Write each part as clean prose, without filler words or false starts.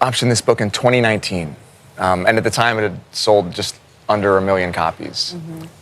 optioned this book in 2019, and at the time it had sold just under 1 million copies.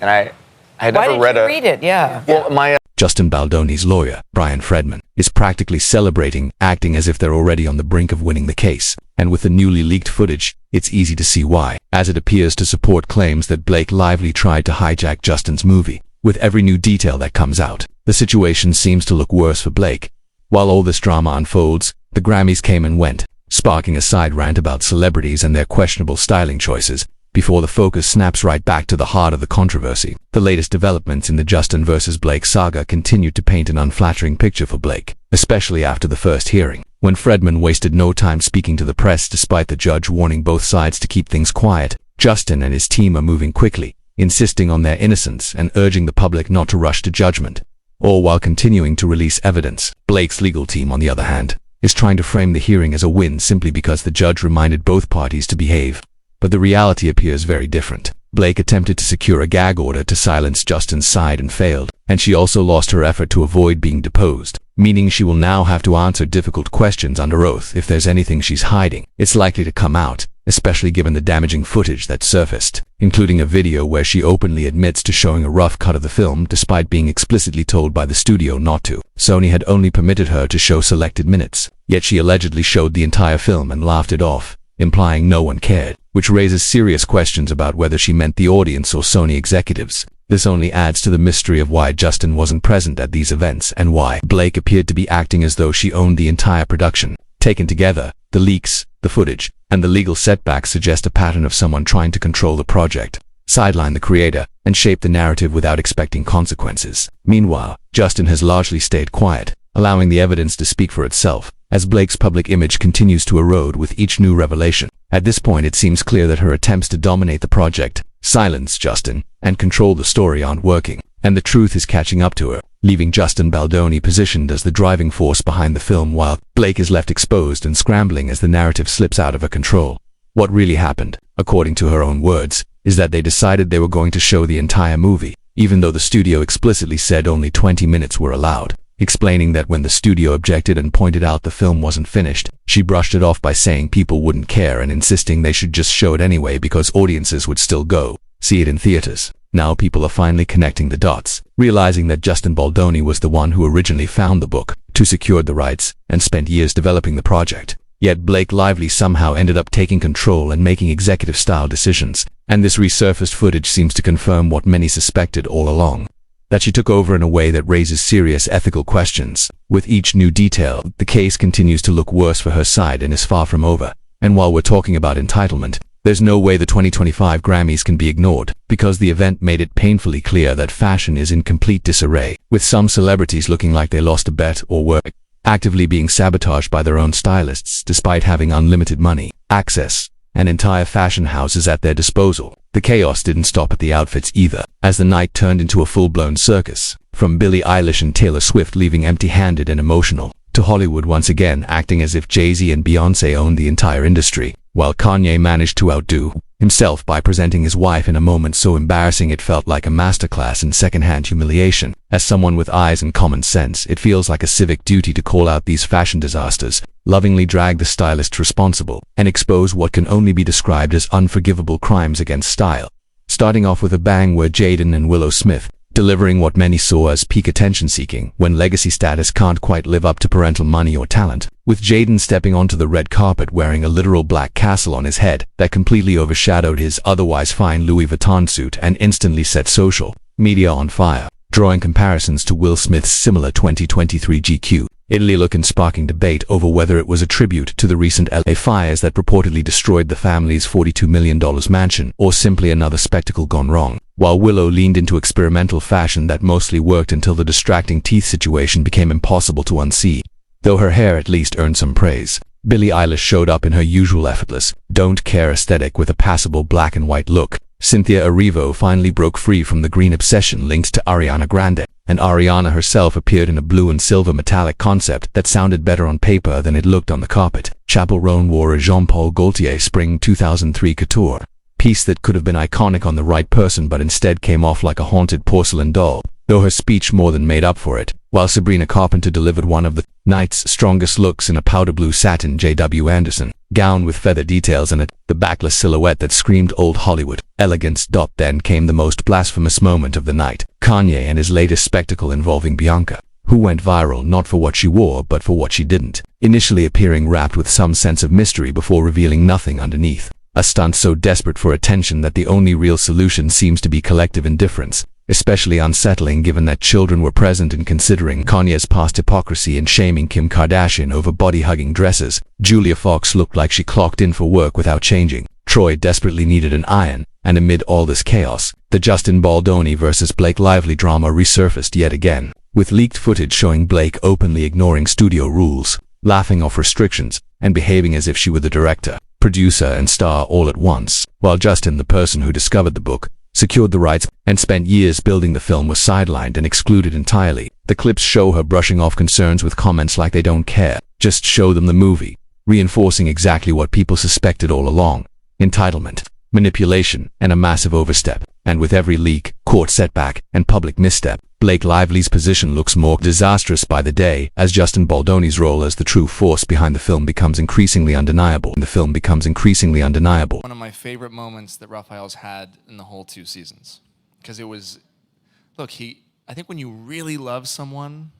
And I had never read Why did you read it? Yeah. Well, Justin Baldoni's lawyer, Brian Fredman, is practically celebrating, acting as if they're already on the brink of winning the case. And with the newly leaked footage, it's easy to see why, as it appears to support claims that Blake Lively tried to hijack Justin's movie. With every new detail that comes out, the situation seems to look worse for Blake. While all this drama unfolds, the Grammys came and went, sparking a side rant about celebrities and their questionable styling choices, before the focus snaps right back to the heart of the controversy. The latest developments in the Justin versus Blake saga continued to paint an unflattering picture for Blake, especially after the first hearing, when Fredman wasted no time speaking to the press despite the judge warning both sides to keep things quiet. Justin and his team are moving quickly, insisting on their innocence and urging the public not to rush to judgment, all while continuing to release evidence. Blake's legal team, on the other hand, is trying to frame the hearing as a win simply because the judge reminded both parties to behave. But the reality appears very different. Blake attempted to secure a gag order to silence Justin's side and failed, and she also lost her effort to avoid being deposed, meaning she will now have to answer difficult questions under oath. If there's anything she's hiding, it's likely to come out, especially given the damaging footage that surfaced, including a video where she openly admits to showing a rough cut of the film despite being explicitly told by the studio not to. Sony had only permitted her to show selected minutes, yet she allegedly showed the entire film and laughed it off, implying no one cared, which raises serious questions about whether she meant the audience or Sony executives. This only adds to the mystery of why Justin wasn't present at these events and why Blake appeared to be acting as though she owned the entire production. Taken together, the leaks, the footage, and the legal setbacks suggest a pattern of someone trying to control the project, sideline the creator, and shape the narrative without expecting consequences. Meanwhile, Justin has largely stayed quiet, allowing the evidence to speak for itself, as Blake's public image continues to erode with each new revelation. At this point, it seems clear that her attempts to dominate the project, silence Justin, and control the story aren't working, and the truth is catching up to her, leaving Justin Baldoni positioned as the driving force behind the film while Blake is left exposed and scrambling as the narrative slips out of her control. What really happened, according to her own words, is that they decided they were going to show the entire movie, even though the studio explicitly said only 20 minutes were allowed. Explaining that when the studio objected and pointed out the film wasn't finished, she brushed it off by saying people wouldn't care and insisting they should just show it anyway because audiences would still go see it in theaters. Now people are finally connecting the dots, realizing that Justin Baldoni was the one who originally found the book, who secured the rights, and spent years developing the project. Yet Blake Lively somehow ended up taking control and making executive-style decisions, and this resurfaced footage seems to confirm what many suspected all along, that she took over in a way that raises serious ethical questions. With each new detail, the case continues to look worse for her side and is far from over. And while we're talking about entitlement, there's no way the 2025 Grammys can be ignored, because the event made it painfully clear that fashion is in complete disarray, with some celebrities looking like they lost a bet or were actively being sabotaged by their own stylists despite having unlimited money, access, and entire fashion houses at their disposal. The chaos didn't stop at the outfits either, as the night turned into a full-blown circus, from Billie Eilish and Taylor Swift leaving empty-handed and emotional, to Hollywood once again acting as if Jay-Z and Beyoncé owned the entire industry, while Kanye managed to outdo himself by presenting his wife in a moment so embarrassing it felt like a masterclass in second-hand humiliation. As someone with eyes and common sense, it feels like a civic duty to call out these fashion disasters, lovingly drag the stylists responsible, and expose what can only be described as unforgivable crimes against style. Starting off with a bang were Jaden and Willow Smith, delivering what many saw as peak attention-seeking when legacy status can't quite live up to parental money or talent, with Jaden stepping onto the red carpet wearing a literal black castle on his head that completely overshadowed his otherwise fine Louis Vuitton suit and instantly set social media on fire, drawing comparisons to Will Smith's similar 2023 GQ Italy look and sparking debate over whether it was a tribute to the recent LA fires that purportedly destroyed the family's $42 million mansion, or simply another spectacle gone wrong. While Willow leaned into experimental fashion that mostly worked until the distracting teeth situation became impossible to unsee, though her hair at least earned some praise. Billie Eilish showed up in her usual effortless, don't care aesthetic with a passable black and white look. Cynthia Erivo finally broke free from the green obsession linked to Ariana Grande, and Ariana herself appeared in a blue and silver metallic concept that sounded better on paper than it looked on the carpet. Chappell Roan wore a Jean-Paul Gaultier Spring 2003 couture piece that could have been iconic on the right person but instead came off like a haunted porcelain doll, though her speech more than made up for it, while Sabrina Carpenter delivered one of the night's strongest looks in a powder blue satin J.W. Anderson gown with feather details in it, the backless silhouette that screamed old Hollywood elegance. Then came the most blasphemous moment of the night, Kanye and his latest spectacle involving Bianca, who went viral not for what she wore but for what she didn't, initially appearing wrapped with some sense of mystery before revealing nothing underneath. A stunt so desperate for attention that the only real solution seems to be collective indifference, especially unsettling given that children were present and considering Kanye's past hypocrisy in shaming Kim Kardashian over body-hugging dresses. Julia Fox looked like she clocked in for work without changing. Troy desperately needed an iron, and amid all this chaos, the Justin Baldoni versus Blake Lively drama resurfaced yet again, with leaked footage showing Blake openly ignoring studio rules, laughing off restrictions, and behaving as if she were the director, producer, and star all at once, while Justin, the person who discovered the book, secured the rights, and spent years building the film, was sidelined and excluded entirely. The clips show her brushing off concerns with comments like they don't care, just show them the movie, reinforcing exactly what people suspected all along: entitlement, manipulation, and a massive overstep. And with every leak, court setback, and public misstep, Blake Lively's position looks more disastrous by the day, as Justin Baldoni's role as the true force behind the film becomes increasingly undeniable. One of my favorite moments that Raphael's had in the whole 2 seasons. Because it was, look, I think when you really love someone,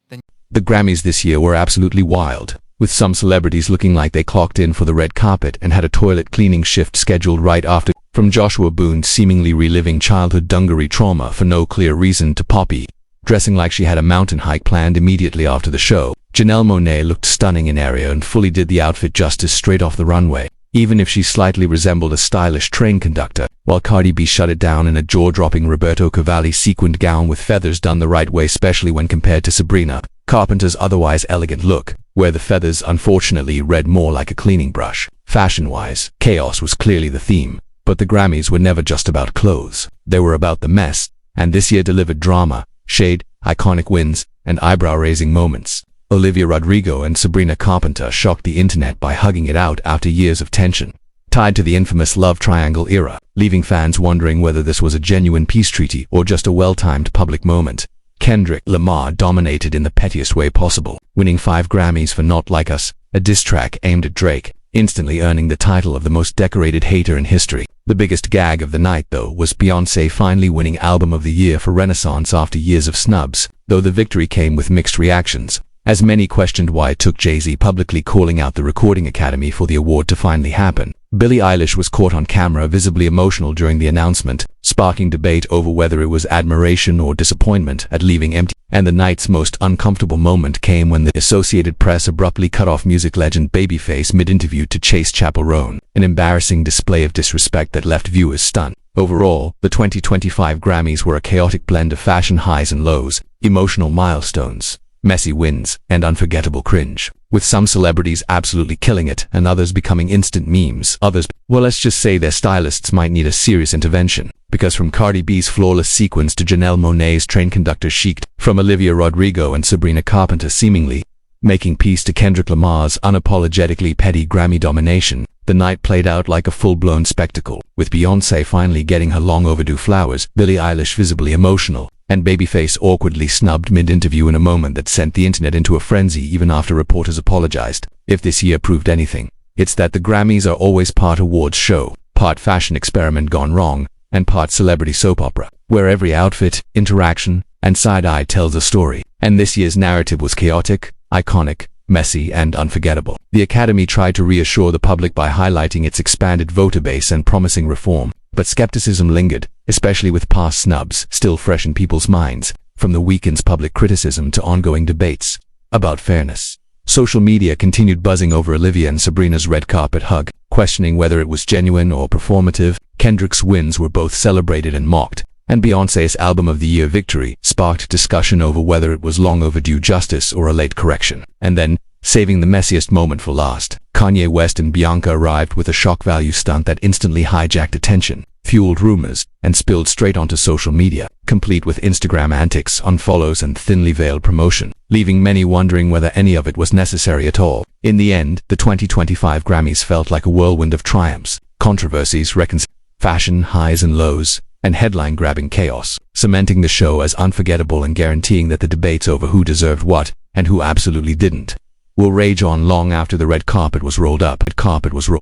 then... The Grammys this year were absolutely wild, with some celebrities looking like they clocked in for the red carpet and had a toilet cleaning shift scheduled right after, from Joshua Boone seemingly reliving childhood dungaree trauma for no clear reason to Poppy dressing like she had a mountain hike planned immediately after the show. Janelle Monáe looked stunning in Aria and fully did the outfit justice straight off the runway, even if she slightly resembled a stylish train conductor, while Cardi B shut it down in a jaw-dropping Roberto Cavalli sequined gown with feathers done the right way, especially when compared to Sabrina Carpenter's otherwise elegant look, where the feathers unfortunately read more like a cleaning brush. Fashion-wise, chaos was clearly the theme, but the Grammys were never just about clothes. They were about the mess, and this year delivered drama, shade, iconic wins, and eyebrow-raising moments. Olivia Rodrigo and Sabrina Carpenter shocked the internet by hugging it out after years of tension, tied to the infamous love triangle era, leaving fans wondering whether this was a genuine peace treaty or just a well-timed public moment. Kendrick Lamar dominated in the pettiest way possible, winning 5 Grammys for Not Like Us, a diss track aimed at Drake, instantly earning the title of the most decorated hater in history. The biggest gag of the night, though, was Beyoncé finally winning Album of the Year for Renaissance after years of snubs, though the victory came with mixed reactions, as many questioned why it took Jay-Z publicly calling out the Recording Academy for the award to finally happen. Billie Eilish was caught on camera visibly emotional during the announcement, sparking debate over whether it was admiration or disappointment at leaving empty. And the night's most uncomfortable moment came when the Associated Press abruptly cut off music legend Babyface mid-interview to chase Chappell Roan, an embarrassing display of disrespect that left viewers stunned. Overall, the 2025 Grammys were a chaotic blend of fashion highs and lows, emotional milestones, messy wins, and unforgettable cringe, with some celebrities absolutely killing it and others becoming instant memes. Well, let's just say their stylists might need a serious intervention, because from Cardi B's flawless sequins to Janelle Monáe's train conductor chic, from Olivia Rodrigo and Sabrina Carpenter seemingly making peace to Kendrick Lamar's unapologetically petty Grammy domination, the night played out like a full-blown spectacle, with Beyoncé finally getting her long-overdue flowers, Billie Eilish visibly emotional, and Babyface awkwardly snubbed mid-interview in a moment that sent the internet into a frenzy even after reporters apologized. If this year proved anything, it's that the Grammys are always part awards show, part fashion experiment gone wrong, and part celebrity soap opera, where every outfit, interaction, and side-eye tells a story. And this year's narrative was chaotic, iconic, messy, and unforgettable. The Academy tried to reassure the public by highlighting its expanded voter base and promising reform, but skepticism lingered, especially with past snubs still fresh in people's minds, from the weekend's public criticism to ongoing debates about fairness. Social media continued buzzing over Olivia and Sabrina's red carpet hug, questioning whether it was genuine or performative. Kendrick's wins were both celebrated and mocked, and Beyoncé's Album of the Year victory sparked discussion over whether it was long overdue justice or a late correction. And then, saving the messiest moment for last, Kanye West and Bianca arrived with a shock value stunt that instantly hijacked attention, fueled rumors, and spilled straight onto social media, complete with Instagram antics, unfollows, and thinly veiled promotion, leaving many wondering whether any of it was necessary at all. In the end, the 2025 Grammys felt like a whirlwind of triumphs, controversies, fashion highs and lows, and headline-grabbing chaos, cementing the show as unforgettable and guaranteeing that the debates over who deserved what and who absolutely didn't will rage on long after the red carpet was rolled up.